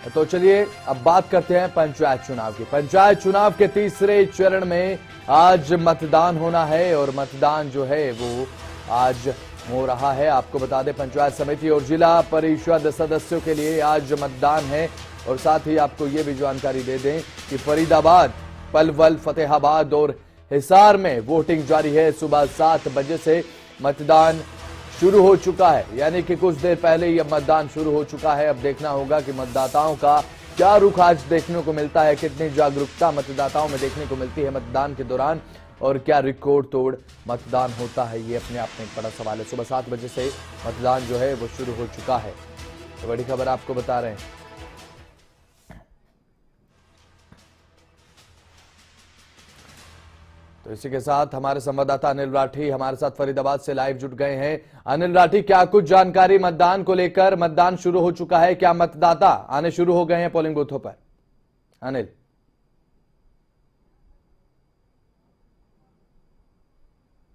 तो चलिए अब बात करते हैं पंचायत चुनाव की। पंचायत चुनाव के तीसरे चरण में आज मतदान होना है और मतदान जो है वो आज हो रहा है। आपको बता दें पंचायत समिति और जिला परिषद सदस्यों के लिए आज मतदान है और साथ ही आपको ये भी जानकारी दे दें कि फरीदाबाद, पलवल, फतेहाबाद और हिसार में वोटिंग जारी है। सुबह 7 बजे से मतदान शुरू हो चुका है, यानी कि कुछ देर पहले यह मतदान शुरू हो चुका है। अब देखना होगा कि मतदाताओं का क्या रुख आज देखने को मिलता है, कितनी जागरूकता मतदाताओं में देखने को मिलती है मतदान के दौरान और क्या रिकॉर्ड तोड़ मतदान होता है, ये अपने आप में एक बड़ा सवाल है। सुबह 7 बजे से मतदान जो है वो शुरू हो चुका है। तो बड़ी खबर आपको बता रहे हैं। तो इसी के साथ हमारे संवाददाता अनिल राठी हमारे साथ फरीदाबाद से लाइव जुट गए हैं। अनिल राठी, क्या कुछ जानकारी मतदान को लेकर? मतदान शुरू हो चुका है, क्या मतदाता आने शुरू हो गए हैं पोलिंग बूथों पर? अनिल।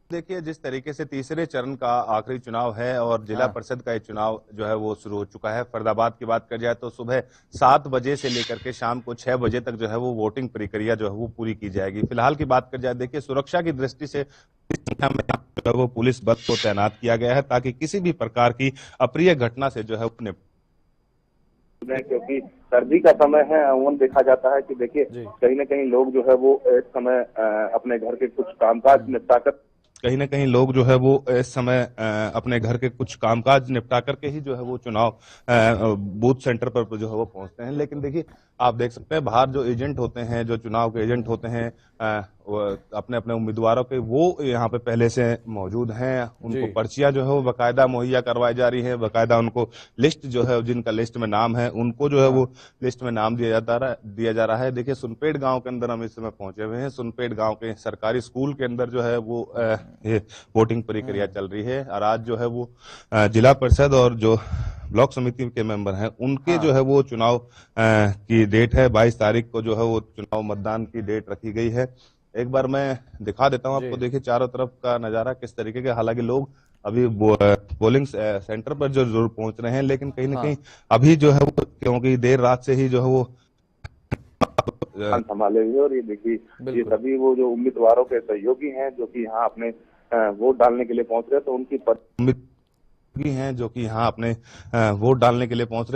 देखिए, जिस तरीके से तीसरे चरण का आखिरी चुनाव है और जिला परिषद का ये चुनाव जो है वो शुरू हो चुका है। फरीदाबाद की बात कर जाए तो सुबह 7 बजे से लेकर के शाम को 6 बजे तक जो है वो वोटिंग प्रक्रिया जो है वो पूरी की जाएगी। फिलहाल की बात कर जाए, देखिए सुरक्षा की दृष्टि से संख्या में जो है वो पुलिस बल को तैनात किया गया है ताकि किसी भी प्रकार की अप्रिय घटना से जो है अपने, क्योंकि सर्दी का समय है, अमूमन देखा जाता है कि देखिए कहीं ना कहीं लोग जो है वो इस समय अपने घर के कुछ कामकाज निपटाकर कहीं ना कहीं लोग जो है वो इस समय अपने घर के कुछ कामकाज निपटा करके ही जो है वो चुनाव बूथ सेंटर पर जो है वो पहुंचते हैं। लेकिन देखिए, आप देख सकते हैं बाहर जो एजेंट होते हैं, जो चुनाव के एजेंट होते हैं, अपने अपने उम्मीदवारों के, वो यहाँ पे पहले से मौजूद हैं। उनको पर्चियां जो है वो बाकायदा मुहैया करवाई जा रही है। बाकायदा उनको लिस्ट जो है, जिनका लिस्ट में नाम है, उनको जो है वो लिस्ट में नाम दिया जा रहा है। देखिए, सुनपेट गांव के अंदर हम इस समय पहुंचे हुए हैं। सुनपेट गांव के सरकारी स्कूल के अंदर जो है वो ये वोटिंग प्रक्रिया चल रही है और आज जो है वो जिला परिषद और जो ब्लॉक समिति के मेंबर हैं उनके जो है वो चुनाव की डेट है 22 तारीख को जो है वो चुनाव मतदान की डेट रखी गई है। एक बार मैं दिखा देता हूं आपको। देखिए चारों तरफ का नजारा किस तरीके के, हालांकि लोग अभी पोलिंग सेंटर पर जो जरूर पहुंच रहे हैं, लेकिन कहीं ना कहीं अभी जो है वो, क्योंकि देर रात से ही जो है वो संभाले हुए, और ये देखिए ये सभी वो जो उम्मीदवारों के सहयोगी हैं जो कि यहाँ अपने वोट डालने के लिए पहुंच रहे हैं,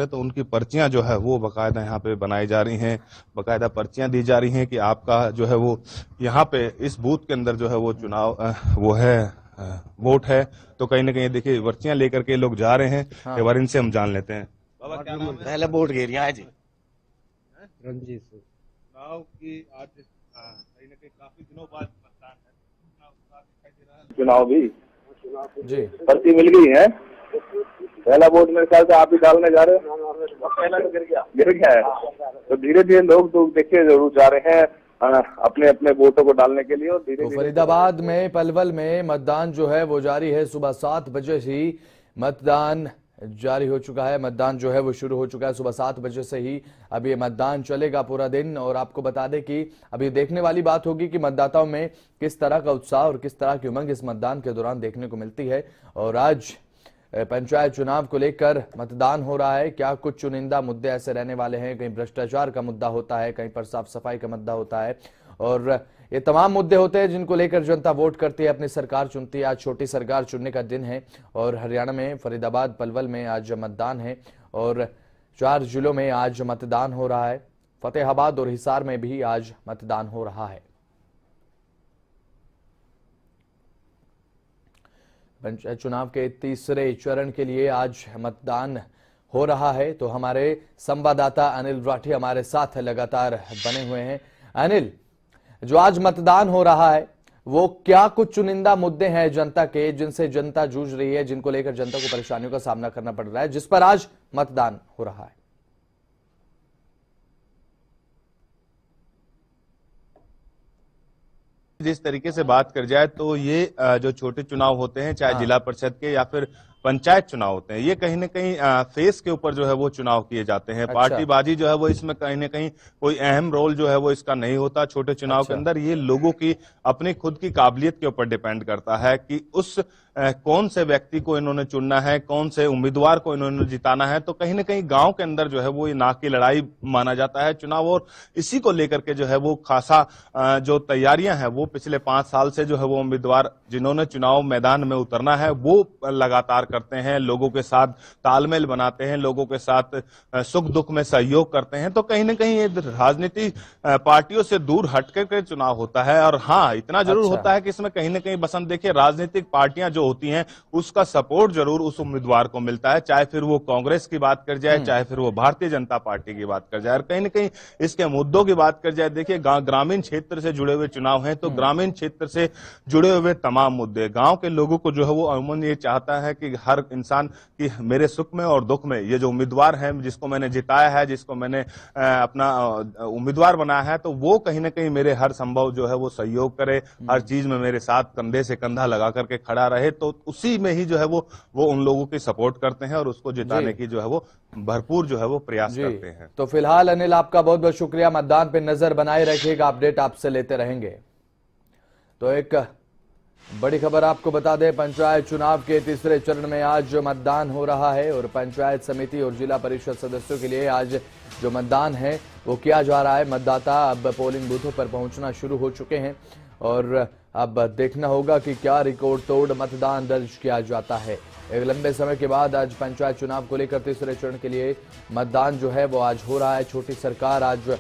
तो उनकी पर्चियां जो है वो बाकायदा यहाँ पे बनाई जा रही हैं। बाकायदा पर्चियां दी जा रही हैं कि आपका जो है वो यहाँ पे इस बूथ के अंदर जो है वो चुनाव वो है वोट है। तो कहीं ना कहीं देखिए पर्चियां लेकर के लोग जा रहे हैं। एक बार इनसे हम जान लेते हैं। बाबा क्या नाम है? पहले वोट घेरिया है जी। रंजीत सिंह। चुनाव की आज कहीं ना कहीं काफी दिनों बाद मतदान है। चुनाव भी जी पर्ची मिल गई है। पहला वोट मेरे ख्याल से आप ही डालने जा रहे हो। पहला तो गिर गया है। तो धीरे धीरे लोग तो देखिए जरूर जा रहे हैं अपने अपने वोटों को डालने के लिए। और धीरे फरीदाबाद में, पलवल में मतदान जो है वो जारी है। सुबह 7 बजे से ही मतदान जारी हो चुका है। मतदान जो है वो शुरू हो चुका है। सुबह 7 बजे से ही अब ये मतदान चलेगा पूरा दिन। और आपको बता दें कि अभी देखने वाली बात होगी कि मतदाताओं में किस तरह का उत्साह और किस तरह की उमंग इस मतदान के दौरान देखने को मिलती है। और आज पंचायत चुनाव को लेकर मतदान हो रहा है। क्या कुछ चुनिंदा मुद्दे ऐसे रहने वाले हैं, कहीं भ्रष्टाचार का मुद्दा होता है, कहीं पर साफ सफाई का मुद्दा होता है, और ये तमाम मुद्दे होते हैं जिनको लेकर जनता वोट करती है, अपनी सरकार चुनती है। आज छोटी सरकार चुनने का दिन है और हरियाणा में फरीदाबाद, पलवल में आज मतदान है और 4 जिलों में आज मतदान हो रहा है। फतेहाबाद और हिसार में भी आज मतदान हो रहा है। पंचायत चुनाव के तीसरे चरण के लिए आज मतदान हो रहा है। तो हमारे संवाददाता अनिल राठी हमारे साथ लगातार बने हुए हैं। अनिल, जो आज मतदान हो रहा है वो क्या कुछ चुनिंदा मुद्दे हैं जनता के, जिनसे जनता जूझ रही है, जिनको लेकर जनता को परेशानियों का सामना करना पड़ रहा है, जिस पर आज मतदान हो रहा है? जिस तरीके से बात कर जाए तो ये जो छोटे चुनाव होते हैं, चाहे जिला परिषद के या फिर पंचायत चुनाव होते हैं। ये कहीं ना कहीं फेस के ऊपर जो है वो चुनाव किए जाते हैं। अच्छा। पार्टीबाजी जो है वो इसमें कहीं ना कहीं कोई अहम रोल जो है वो इसका नहीं होता। छोटे चुनाव के अच्छा। अंदर ये लोगों की अपनी खुद की काबिलियत के ऊपर डिपेंड करता है कि उस कौन से व्यक्ति को इन्होंने चुनना है, कौन से उम्मीदवार को इन्होंने जिताना है। तो कहीं ना कहीं गांव के अंदर जो है वो ये नाक की लड़ाई माना जाता है चुनाव, और इसी को लेकर के जो है वो खासा जो तैयारियां हैं वो पिछले 5 साल से जो है वो उम्मीदवार जिन्होंने चुनाव मैदान में उतरना है वो लगातार करते हैं, लोगों के साथ तालमेल बनाते हैं, लोगों के साथ सुख दुख में सहयोग करते हैं। तो कहीं ना कहीं ये राजनीति पार्टियों से दूर हटकर के चुनाव होता है। और हाँ, इतना जरूर अच्छा। होता है कि इसमें कहीं ना कहीं बसंत देखिए, राजनीतिक पार्टियां जो होती हैं उसका सपोर्ट जरूर उस उम्मीदवार को मिलता है, चाहे फिर वो कांग्रेस की बात कर जाए, चाहे फिर वो भारतीय जनता पार्टी की बात कर जाए। और कहीं ना कहीं इसके मुद्दों की बात कर जाए, देखिए ग्रामीण क्षेत्र से जुड़े हुए चुनाव हैं तो ग्रामीण क्षेत्र से जुड़े हुए तमाम मुद्दे, गांव के लोगों को जो है वो अमूमन ये चाहता है कि हर इंसान की मेरे सुख में और दुख में ये जो उम्मीदवार है जिसको मैंने जिताया है, जिसको मैंने अपना उम्मीदवार बनाया है, तो वो कहीं ना कहीं मेरे हर संभव जो है वो सहयोग करे, हर चीज में मेरे साथ कंधे से कंधा लगा करके खड़ा रहे। तो उसी में ही जो है वो उन लोगों की सपोर्ट करते हैं और उसको जिताने की जो है वो भरपूर जो है वो प्रयास करते हैं। तो फिलहाल अनिल आपका बहुत बहुत शुक्रिया, मतदान पे नजर बनाए रखिएगा, अपडेट आपसे लेते रहेंगे। तो एक बड़ी खबर आपको बता दें, पंचायत चुनाव के तीसरे चरण में आज मतदान हो रहा है और पंचायत समिति और जिला परिषद सदस्यों के लिए आज जो मतदान है वो किया जा रहा है। मतदाता अब पोलिंग बूथों पर पहुंचना शुरू हो चुके हैं और अब देखना होगा कि क्या रिकॉर्ड तोड़ मतदान दर्ज किया जाता है। एक लंबे समय के बाद आज पंचायत चुनाव को लेकर तीसरे चरण के लिए मतदान जो है वो आज हो रहा है। छोटी सरकार आज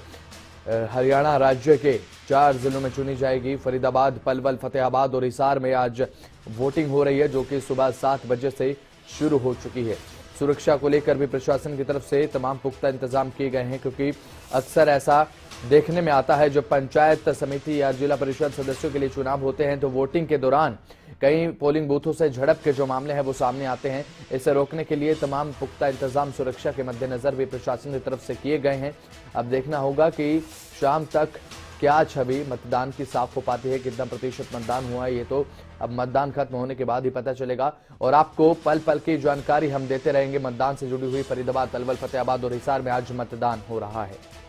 हरियाणा राज्य के 4 जिलों में चुनी जाएगी। फरीदाबाद, पलवल, फतेहाबाद और हिसार में आज वोटिंग हो रही है, जो कि सुबह 7 बजे से शुरू हो चुकी है। सुरक्षा को लेकर भी प्रशासन की तरफ से तमाम पुख्ता इंतजाम किए गए हैं, क्योंकि अक्सर ऐसा देखने में आता है जब पंचायत समिति या जिला परिषद सदस्यों के लिए चुनाव होते हैं तो वोटिंग के दौरान कई पोलिंग बूथों से झड़प के जो मामले हैं वो सामने आते हैं। इसे रोकने के लिए तमाम पुख्ता इंतजाम सुरक्षा के मद्देनजर भी प्रशासन की तरफ से किए गए हैं। अब देखना होगा कि शाम तक क्या छवि मतदान की साफ हो पाती है, कितना प्रतिशत मतदान हुआ है, ये तो अब मतदान खत्म होने के बाद ही पता चलेगा। और आपको पल पल की जानकारी हम देते रहेंगे। मतदान से जुड़ी हुई फरीदाबाद, पलवल, फतेहाबाद और हिसार में आज मतदान हो रहा है।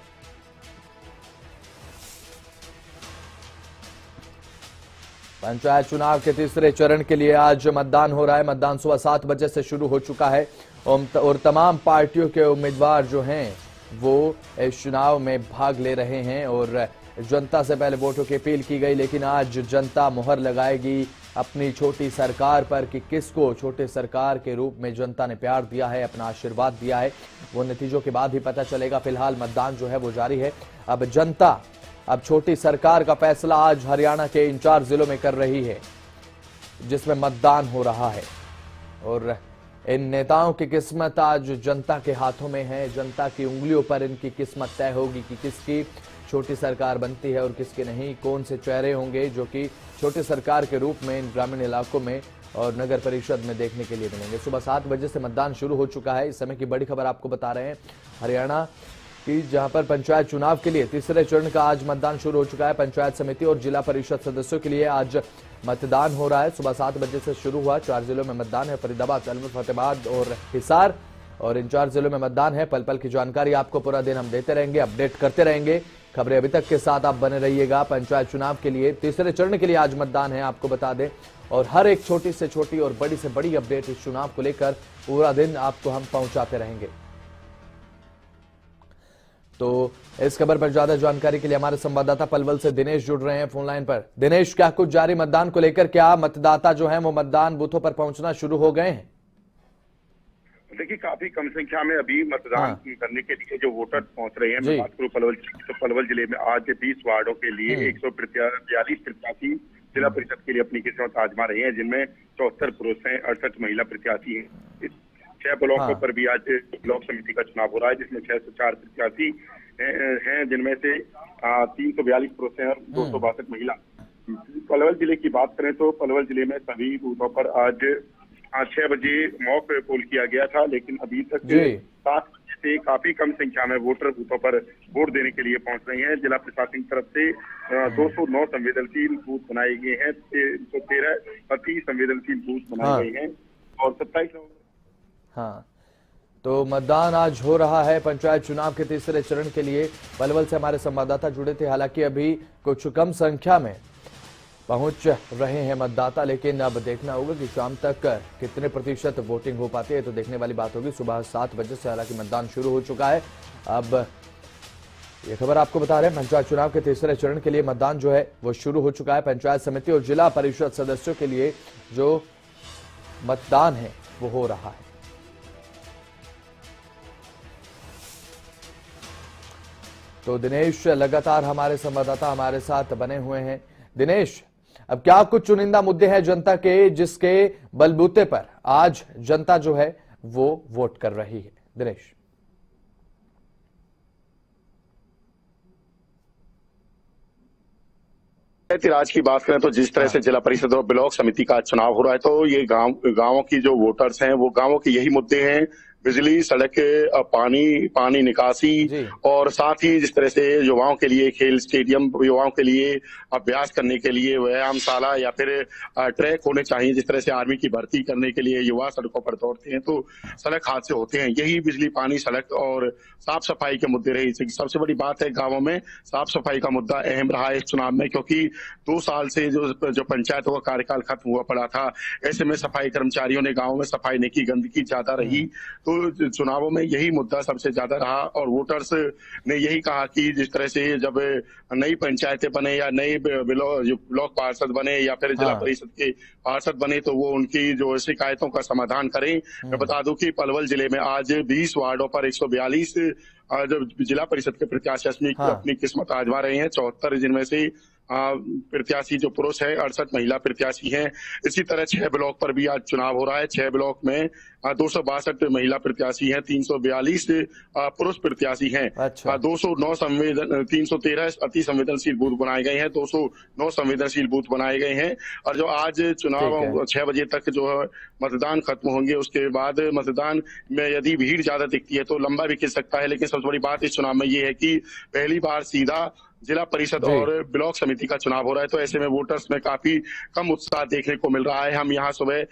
पंचायत चुनाव के तीसरे चरण के लिए आज मतदान हो रहा है। मतदान सुबह 7 बजे से शुरू हो चुका है और तमाम पार्टियों के उम्मीदवार जो हैं वो इस चुनाव में भाग ले रहे हैं और जनता से पहले वोटों की अपील की गई, लेकिन आज जनता मुहर लगाएगी अपनी छोटी सरकार पर कि किसको छोटे सरकार के रूप में जनता ने प्यार दिया है, अपना आशीर्वाद दिया है। वो नतीजों के बाद ही पता चलेगा। फिलहाल मतदान जो है वो जारी है। अब जनता अब छोटी सरकार का फैसला आज हरियाणा के इन 4 जिलों में कर रही है, जिसमें मतदान हो रहा है और इन नेताओं की किस्मत आज जनता के हाथों में है। जनता की उंगलियों पर इनकी किस्मत तय होगी कि किसकी छोटी सरकार बनती है और किसके नहीं। कौन से चेहरे होंगे जो कि छोटी सरकार के रूप में इन ग्रामीण इलाकों में और नगर परिषद में देखने के लिए मिलेंगे। सुबह 7 बजे से मतदान शुरू हो चुका है। इस समय की बड़ी खबर आपको बता रहे हैं हरियाणा की, जहां पर पंचायत चुनाव के लिए तीसरे चरण का आज मतदान शुरू हो चुका है। पंचायत समिति और जिला परिषद सदस्यों के लिए आज मतदान हो रहा है। सुबह 7 बजे से शुरू हुआ। 4 जिलों में मतदान है, फरीदाबाद, पलवल, फतेहाबाद और हिसार, और इन 4 जिलों में मतदान है। पल पल की जानकारी आपको पूरा दिन हम देते रहेंगे, अपडेट करते रहेंगे। खबरें अभी तक के साथ आप बने रहिएगा। पंचायत चुनाव के लिए तीसरे चरण के लिए आज मतदान है, आपको बता दें, और हर एक छोटी से छोटी और बड़ी से बड़ी अपडेट इस चुनाव को लेकर पूरा दिन आपको हम पहुंचाते रहेंगे। तो इस खबर पर ज्यादा जानकारी के लिए हमारे संवाददाता पलवल से दिनेश जुड़ रहे हैं फोन लाइन पर। दिनेश, क्या कुछ जारी मतदान को लेकर, क्या मतदाता जो है वो मतदान बूथों पर पहुंचना शुरू हो गए हैं? देखिए, काफी कम संख्या में अभी मतदान करने के लिए जो वोटर पहुंच रहे हैं। मैं बात करूं पलवल की, तो पलवल जिले में आज 20 वार्डों के लिए 142 प्रत्याशी जिला परिषद के लिए अपनी किस्मत आजमा रहे हैं, जिनमें 74 पुरुष हैं, 68 महिला प्रत्याशी हैं। इस 6 ब्लॉकों पर भी आज ब्लॉक समिति का चुनाव हो रहा है, जिसमें 604 प्रत्याशी हैं, जिनमें से 342 पुरुष हैं और 262 महिला। पलवल जिले की बात करें तो पलवल जिले में सभी बूथों पर आज 6 बजे मॉक पोल किया गया था, लेकिन अभी तक 7 बजे से काफी कम संख्या में वोटर बूथों पर वोट देने के लिए पहुंच रहे हैं। जिला प्रशासन की तरफ से 209 संवेदनशील बूथ बनाए गए हैं, 313 अति संवेदनशील बूथ बनाए गए हैं। और 27 नवंबर। हाँ, तो मतदान आज हो रहा है पंचायत चुनाव के तीसरे चरण के लिए। पलवल से हमारे संवाददाता जुड़े थे। हालांकि अभी कुछ कम संख्या में पहुंच रहे हैं मतदाता, लेकिन अब देखना होगा कि शाम तक कितने प्रतिशत वोटिंग हो पाती है, तो देखने वाली बात होगी। सुबह 7 बजे से हालांकि मतदान शुरू हो चुका है। अब ये खबर आपको बता रहे हैं, पंचायत चुनाव के तीसरे चरण के लिए मतदान जो है वो शुरू हो चुका है। पंचायत समिति और जिला परिषद सदस्यों के लिए जो मतदान है वो हो रहा है। तो दिनेश लगातार हमारे संवाददाता हमारे साथ बने हुए हैं। दिनेश, अब क्या कुछ चुनिंदा मुद्दे हैं जनता के जिसके बलबूते पर आज जनता जो है वो वोट कर रही है? दिनेश। आज की बात करें तो जिस तरह से जिला परिषद और ब्लॉक समिति का चुनाव हो रहा है, तो ये गांवों की जो वोटर्स हैं वो गांवों के यही मुद्दे हैं, बिजली, सड़क, पानी निकासी, और साथ ही जिस तरह से युवाओं के लिए खेल स्टेडियम, युवाओं के लिए अभ्यास करने के लिए व्यायामशाला या फिर ट्रैक होने चाहिए। जिस तरह से आर्मी की भर्ती करने के लिए युवा सड़कों पर दौड़ते हैं तो सड़क हादसे होते हैं। यही बिजली, पानी, सड़क और साफ सफाई के मुद्दे रहे। सबसे बड़ी बात है, गाँवों में साफ सफाई का मुद्दा अहम रहा है इस चुनाव में, क्योंकि 2 साल से जो पंचायतों का कार्यकाल खत्म हुआ पड़ा था, ऐसे में सफाई कर्मचारियों ने गाँव में सफाई नहीं की, गंदगी ज्यादा रही। तो चुनावों में यही मुद्दा सबसे ज्यादा रहा और वोटर्स ने यही कहा कि जिस तरह से जब नई पंचायतें बने या नए ब्लॉक पार्षद बने या फिर जिला परिषद के पार्षद बने तो वो उनकी जो शिकायतों का समाधान करें। मैं बता दूं कि पलवल जिले में आज 20 वार्डों पर 142 जो जिला परिषद के प्रत्याशी अपनी किस्मत आजमा रहे हैं। 74 जिनमें से प्रत्याशी जो पुरुष है, 68 महिला प्रत्याशी हैं। इसी तरह 6 ब्लॉक पर भी आज चुनाव हो रहा है। 6 ब्लॉक में 262 महिला प्रत्याशी हैं, 342 पुरुष प्रत्याशी हैं। 313 अति संवेदनशील बूथ बनाए गए हैं, 209 संवेदनशील बूथ बनाए गए हैं। और जो आज चुनाव 6 बजे तक जो है मतदान खत्म होंगे, उसके बाद मतदान में यदि भीड़ ज्यादा दिखती है तो लंबा भी खिंच सकता है। लेकिन सबसे बड़ी बात इस चुनाव में ये है कि पहली बार सीधा जिला परिषद और ब्लॉक समिति का चुनाव हो रहा है, तो ऐसे में वोटर्स में काफी कम उत्साह देखने को मिल रहा है। हम यहाँ सुबह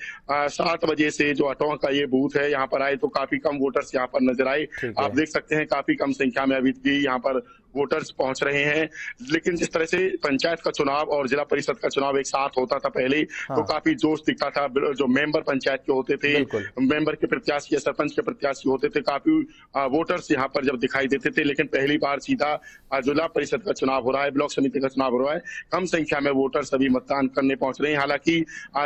7 बजे से जो अटों का ये बूथ है यहाँ पर आए तो काफी कम वोटर्स यहाँ पर नजर आए। आप देख सकते हैं काफी कम संख्या में अभी भी यहाँ पर वोटर्स पहुंच रहे हैं। लेकिन जिस तरह से पंचायत का चुनाव और जिला परिषद का चुनाव एक साथ होता था पहले, तो काफी जोश दिखता था। जो मेंबर पंचायत के होते थे, मेंबर के प्रत्याशी या सरपंच के प्रत्याशी होते थे, काफी वोटर्स यहाँ पर जब दिखाई देते थे। लेकिन पहली बार सीधा जिला परिषद का चुनाव हो रहा है, ब्लॉक समिति का चुनाव हो रहा है, कम संख्या में वोटर्स अभी मतदान करने पहुंच रहे हैं। हालांकि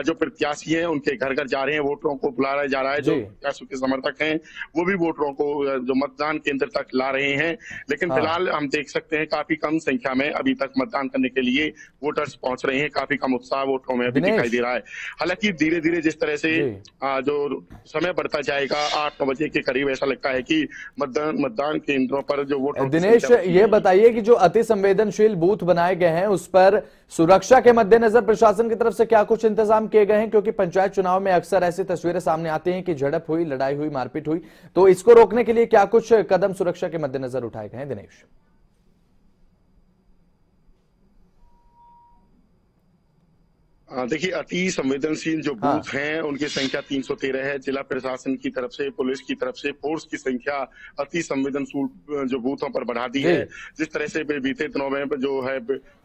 जो प्रत्याशी है उनके घर घर जा रहे हैं, वोटरों को बुलाया जा रहा है। जो प्रत्याशियों के समर्थक हैं वो भी वोटरों को जो मतदान केंद्र तक ला रहे हैं। लेकिन फिलहाल हम देख सकते हैं काफी कम संख्या में अभी तक मतदान करने के लिए वोटर्स पहुंच रहे हैं। काफी कम उत्साह वोटरों में अभी दिखाई दे रहा है। हालांकि धीरे धीरे जिस तरह से जो समय बढ़ता जाएगा, 8-9 बजे के करीब ऐसा लगता है कि मतदान केंद्रों पर जो वोटर। दिनेश, ये बताइए कि जो अति संवेदनशील बूथ बनाए गए हैं उस पर सुरक्षा के मद्देनजर प्रशासन की तरफ से क्या कुछ इंतजाम किए गए हैं? क्योंकि पंचायत चुनाव में अक्सर ऐसी तस्वीरें सामने आती हैं कि झड़प हुई, लड़ाई हुई, मारपीट हुई, तो इसको रोकने के लिए क्या कुछ कदम सुरक्षा के मद्देनजर उठाए गए हैं? दिनेश, देखिए, अति संवेदनशील जो बूथ हैं उनकी संख्या 313 है। जिला प्रशासन की तरफ से, पुलिस की तरफ से फोर्स की संख्या अति संवेदनशील जो बूथों पर बढ़ा दी है। जिस तरह से बीते दिनों में जो है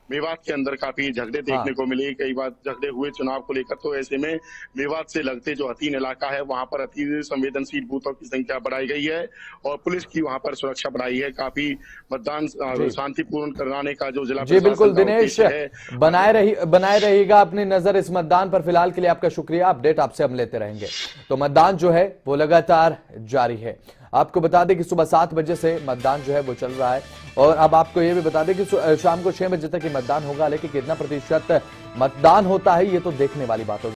मेवात के अंदर काफी झगड़े देखने को मिले, कई बार झगड़े हुए चुनाव को लेकर, तो ऐसे में मेवात से लगते जो हथीन इलाका है वहां पर अति संवेदनशील बूथों की संख्या बढ़ाई गई है और पुलिस की वहां पर सुरक्षा बढ़ाई है। काफी मतदान शांतिपूर्ण कराने का जो जिला जी बिल्कुल दिनेश, बनाए रहिएगा अपनी नजर इस मतदान पर। फिलहाल के लिए आपका शुक्रिया, अपडेट आपसे हम लेते रहेंगे। तो मतदान जो है वो लगातार जारी है। आपको बता दें कि सुबह 7 बजे से मतदान जो है वो चल रहा है और अब आपको ये भी बता दें कि शाम को 6 बजे तक ही मतदान होगा। लेकिन कितना प्रतिशत मतदान होता है ये तो देखने वाली बात होगी।